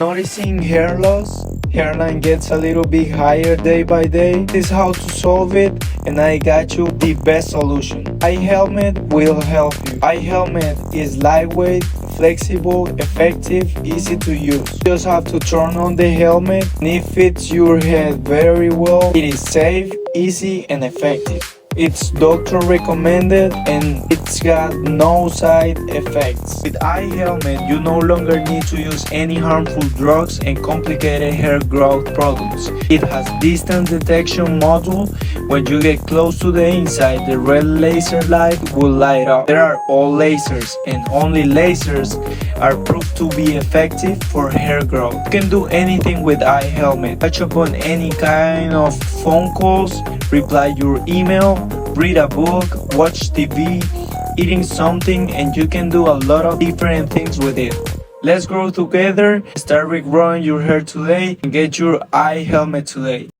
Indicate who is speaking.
Speaker 1: Noticing hair loss? Hairline gets a little bit higher day by day. This is how to solve it, and I got you the best solution. iHelmet will help you. iHelmet is lightweight, flexible, effective, easy to use. You just have to turn on the helmet and it fits your head very well. It is safe, easy, and effective. It's doctor recommended and it's got no side effects. With iHelmet, you no longer need to use any harmful drugs and complicated hair growth products. It has distance detection module. When you get close to the inside, the red laser light will light up. There are all lasers, and only lasers are proved to be effective for hair growth. You can do anything with iHelmet. Touch upon any kind of phone calls, reply your email, read a book, watch TV, eating something, and you can do a lot of different things with it. Let's grow together, start regrowing your hair today, and get your iHelmet today.